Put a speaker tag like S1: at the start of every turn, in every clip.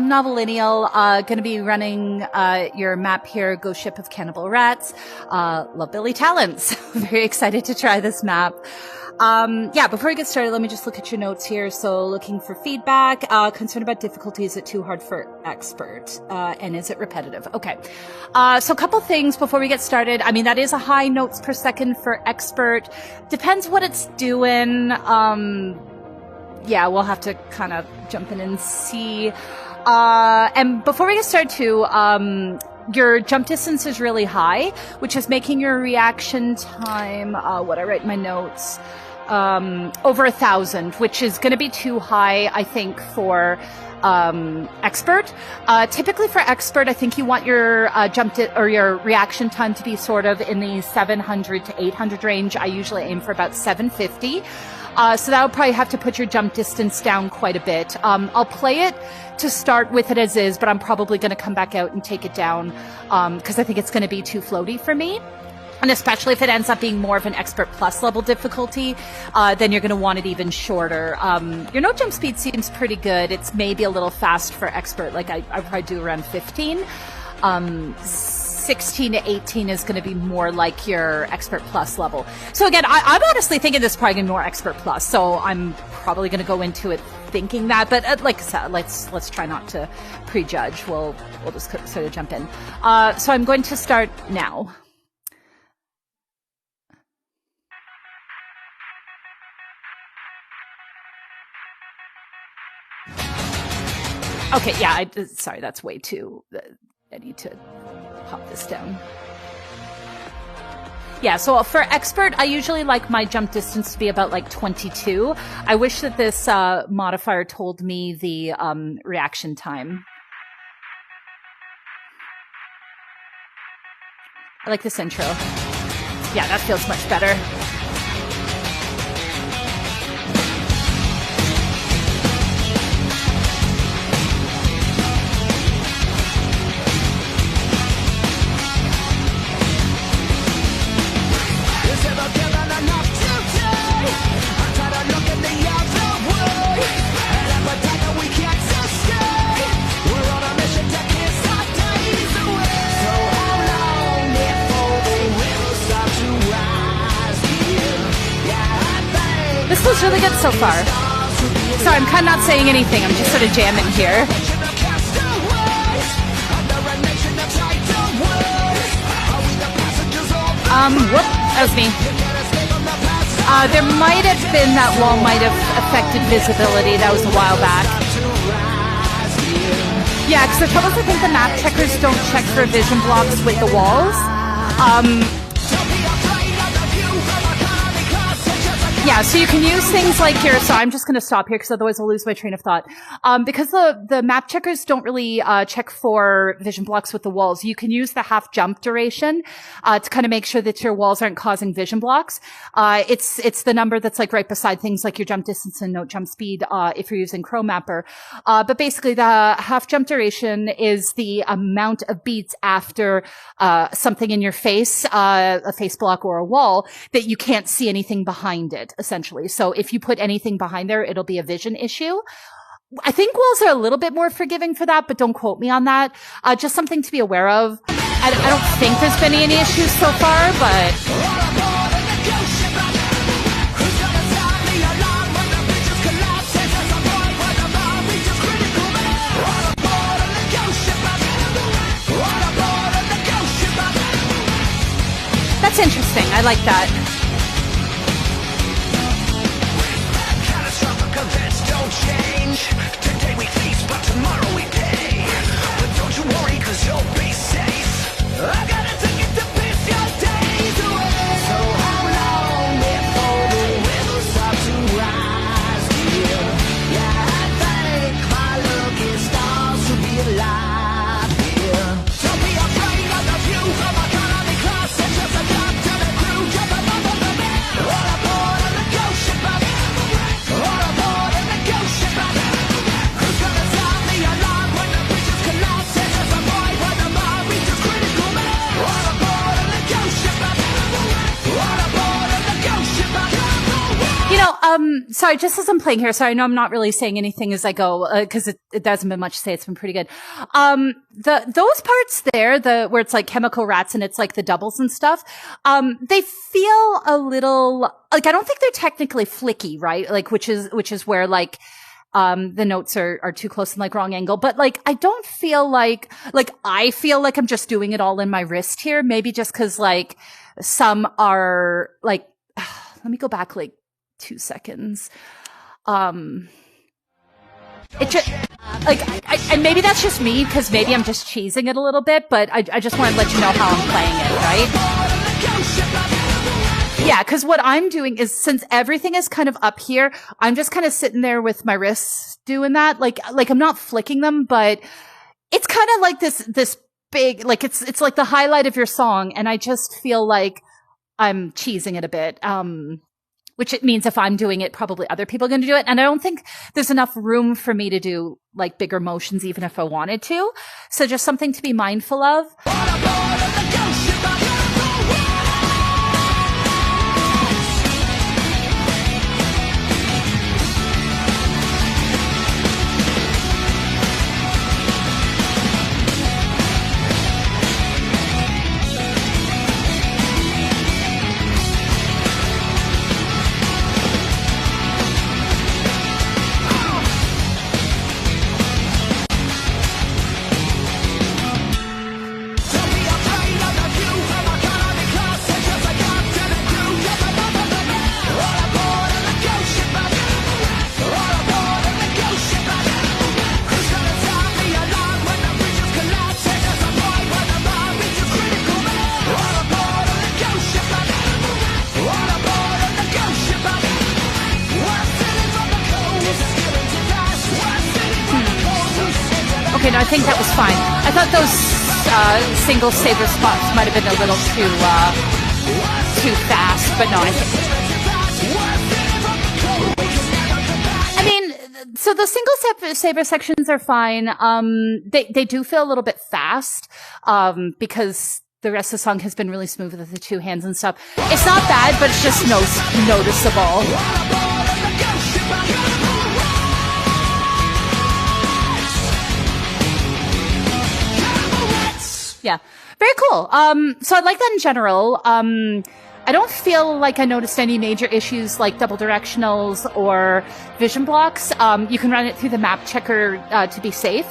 S1: Novel Lineal, going to be running your map here, Ghost Ship of Cannibal Rats. Love Billy Talents. Very excited to try this map. Yeah, before we get started, let me just look at your notes here. So looking for feedback, concerned about difficulty. Is it too hard for expert? And is it repetitive? Okay. So a couple things before we get started. I mean, that is a high notes per second for expert. Depends what it's doing. Yeah, we'll have to kind of jump in and see. And before we get started too, your jump distance is really high, which is making your reaction time, what I write in my notes, over 1,000, which is going to be too high, I think, for expert. Typically for expert, I think you want your your reaction time to be sort of in the 700 to 800 range. I usually aim for about 750. So that would probably have to put your jump distance down quite a bit. I'll play it to start with it as is, but I'm probably going to come back out and take it down because I think it's going to be too floaty for me. And especially if it ends up being more of an expert plus level difficulty, then you're going to want it even shorter. Your no jump speed seems pretty good. It's maybe a little fast for expert. Like I probably do around 15. 16 to 18 is going to be more like your expert plus level. So again, I'm honestly thinking this is probably going to be more expert plus. So I'm probably going to go into it thinking that. But like I said, let's try not to prejudge. We'll just sort of jump in. So I'm going to start now. Okay, yeah, sorry, that's way too... I need to pop this down. Yeah, so for expert, I usually like my jump distance to be about like 22. I wish that this modifier told me the reaction time. I like this intro. Yeah, that feels much better. This feels really good so far. Sorry, I'm kind of not saying anything. I'm just sort of jamming here. Whoop, that was me. There might have been that wall might have affected visibility. That was a while back. Yeah, because the trouble is I think the map checkers don't check for vision blocks with the walls. Yeah, so you can use things like your, so I'm just going to stop here because otherwise I'll lose my train of thought. Because the map checkers don't really check for vision blocks with the walls, you can use the half jump duration to kind of make sure that your walls aren't causing vision blocks. It's the number that's like right beside things like your jump distance and no jump speed if you're using Chrome Mapper. But basically the half jump duration is the amount of beats after something in your face, a face block or a wall, that you can't see anything behind it, essentially. So if you put anything behind there, it'll be a vision issue. I think walls are a little bit more forgiving for that, but don't quote me on that. Just something to be aware of. I don't think there's been any issues so far, but... That's interesting. I like that.
S2: Today we feast, but tomorrow we pay. But don't you worry, cause you'll be safe. I got a ticket to piss your days away. So how long before the will start to rise here? Yeah, I think my lucky stars to be alive here. Don't be afraid of the view from economy class. It's just a drop to the crew, jump above the
S1: sorry, just as I'm playing here, so I know I'm not really saying anything as I go, cause it hasn't been much to say. It's been pretty good. Those parts there, where it's like chemical rats and it's like the doubles and stuff, they feel a little, like, I don't think they're technically flicky, right? Like, which is where like, the notes are too close and like wrong angle, but like, I don't feel like I feel like I'm just doing it all in my wrist here. Maybe just cause like some are like, let me go back like 2 seconds. It just, like, and maybe that's just me, cause maybe I'm just cheesing it a little bit, but I just want to let you know how I'm playing it, right? Yeah, cause what I'm doing is, since everything is kind of up here, I'm just kind of sitting there with my wrists doing that. Like I'm not flicking them, but it's kind of like this big, like it's like the highlight of your song. And I just feel like I'm cheesing it a bit. Which it means if I'm doing it, probably other people are going to do it. And I don't think there's enough room for me to do like bigger motions, even if I wanted to. So just something to be mindful of. Okay, no, I think that was fine. I thought those single Saber spots might have been a little too fast, but no, I think. I mean, so the single Saber sections are fine. They do feel a little bit fast, because the rest of the song has been really smooth with the two hands and stuff. It's not bad, but it's just noticeable. Yeah. Very cool. So I like that in general. I don't feel like I noticed any major issues like double directionals or vision blocks. You can run it through the map checker, to be safe.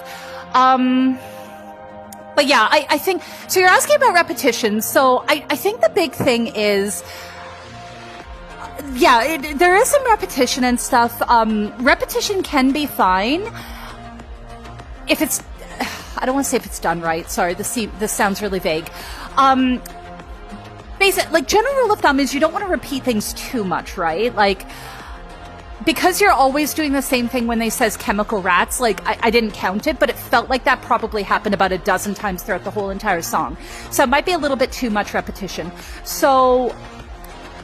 S1: But yeah, I think, so you're asking about repetition. So I think the big thing is, yeah, there is some repetition and stuff. Repetition can be fine if it's, I don't want to say if it's done right. Sorry, this sounds really vague. Like, general rule of thumb is you don't want to repeat things too much, right? Like, because you're always doing the same thing when they says chemical rats, like, I didn't count it, but it felt like that probably happened about a dozen times throughout the whole entire song. So it might be a little bit too much repetition. So,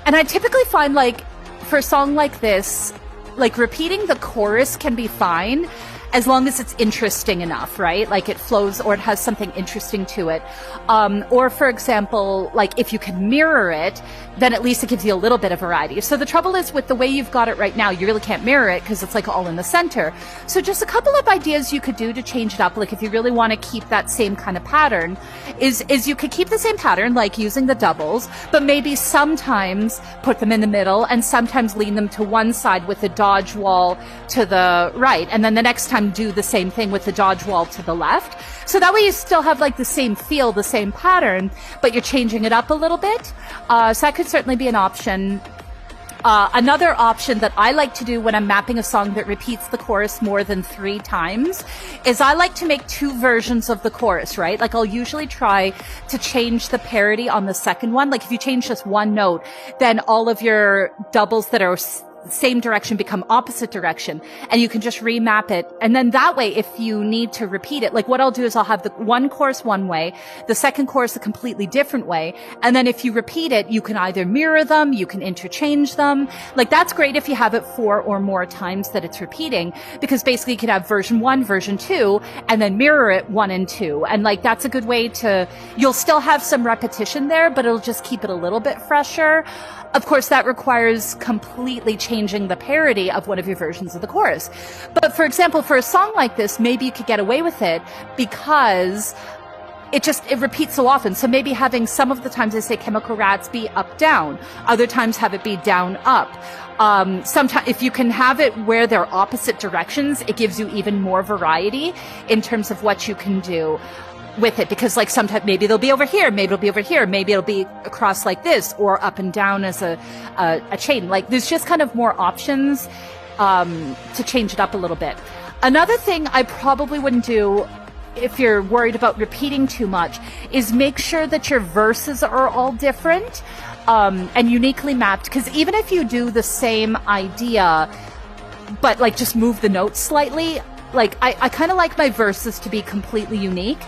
S1: and I typically find, like, for a song like this, like, repeating the chorus can be fine, as long as it's interesting enough, right? Like it flows or it has something interesting to it. Or for example, like if you can mirror it, then at least it gives you a little bit of variety. So the trouble is with the way you've got it right now, you really can't mirror it because it's like all in the center. So just a couple of ideas you could do to change it up. Like if you really want to keep that same kind of pattern is you could keep the same pattern, like using the doubles, but maybe sometimes put them in the middle and sometimes lean them to one side with the dodge wall to the right. And then the next time do the same thing with the dodge wall to the left. So that way you still have like the same feel, the same pattern, but you're changing it up a little bit. So that could certainly be an option. Another option that I like to do when I'm mapping a song that repeats the chorus more than 3 times is I like to make 2 versions of the chorus, right? Like I'll usually try to change the parity on the second one. Like if you change just one note, then all of your doubles that are same direction become opposite direction, and you can just remap it. And then that way, if you need to repeat it, like what I'll do is I'll have the one chorus one way, the second chorus a completely different way. And then if you repeat it, you can either mirror them, you can interchange them. Like that's great if you have it 4 or more times that it's repeating, because basically you can have version 1, version 2, and then mirror it 1 and 2. And like that's a good way to, you'll still have some repetition there, but it'll just keep it a little bit fresher. Of course, that requires completely changing the parity of one of your versions of the chorus. But for example, for a song like this, maybe you could get away with it because it repeats so often. So maybe having some of the times they say chemical rats be up, down. Other times have it be down, up. Sometimes if you can have it where they're opposite directions, it gives you even more variety in terms of what you can do with it. Because like sometimes maybe they'll be over here, maybe it'll be over here, maybe it'll be across like this, or up and down as a chain. Like there's just kind of more options to change it up a little bit. Another thing I probably wouldn't do if you're worried about repeating too much is make sure that your verses are all different and uniquely mapped, because even if you do the same idea but like just move the notes slightly, like I kind of like my verses to be completely unique.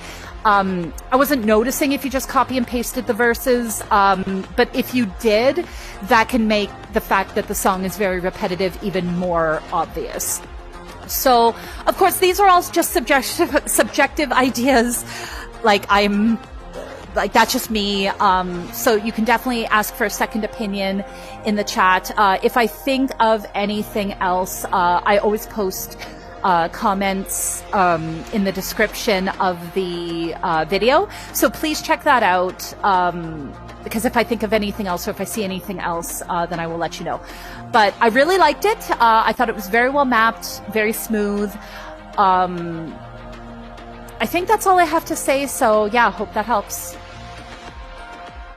S1: I wasn't noticing if you just copy and pasted the verses, but if you did, that can make the fact that the song is very repetitive even more obvious. So, of course, these are all just subjective ideas. That's just me. So you can definitely ask for a second opinion in the chat. If I think of anything else, I always post comments in the description of the video. So please check that out. Because if I think of anything else or if I see anything else, then I will let you know. But I really liked it. I thought it was very well mapped, very smooth. I think that's all I have to say. So yeah, hope that helps.